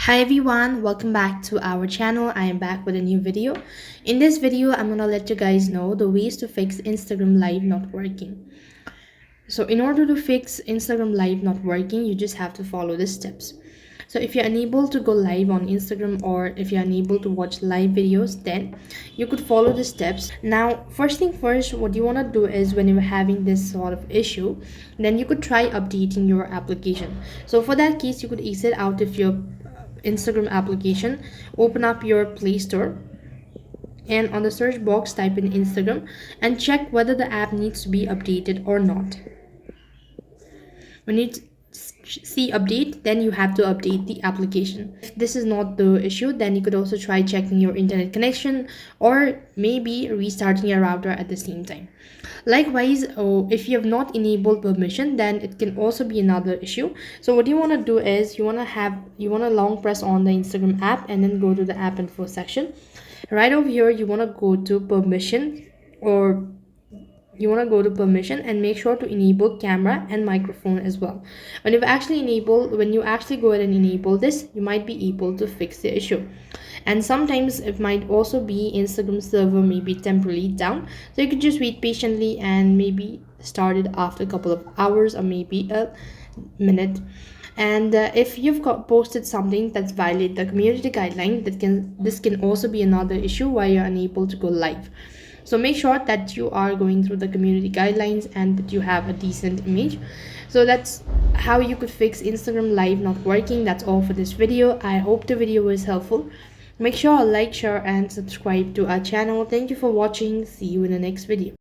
Hi everyone, welcome back to our channel. I am back with a new video. In this video, I'm gonna let you guys know the ways to fix Instagram Live not working. So in order to fix Instagram Live not working, you just have to follow the steps. So if you're unable to go live on Instagram, or if you're unable to watch live videos, then you could follow the steps. Now, first thing first, what you want to do is when you're having this sort of issue, then you could try updating your application. So for that case, you could exit out of your Instagram application, open up your Play Store, and on the search box type in Instagram and check whether the app needs to be updated or not. When you see update, then you have to update the application. If this is not the issue, then you could also try checking your internet connection or maybe restarting your router at the same time. Likewise, if you have not enabled permission, then it can also be another issue. So what you want to do is you want to long press on the Instagram app and then go to the app info section. Right over here, you want to go to permission, or you want to go to permission and make sure to enable camera and microphone as well. When you actually go ahead and enable this, you might be able to fix the issue. And sometimes it might also be Instagram server may be temporarily down, so you could just wait patiently and maybe start it after a couple of hours or maybe a minute. And if you've posted something that's violate the community guideline, this can also be another issue why you're unable to go live. So make sure that you are going through the community guidelines and that you have a decent image. So that's how you could fix Instagram Live not working. That's all for this video. I hope the video was helpful. Make sure to like, share and subscribe to our channel. Thank you for watching. See you in the next video.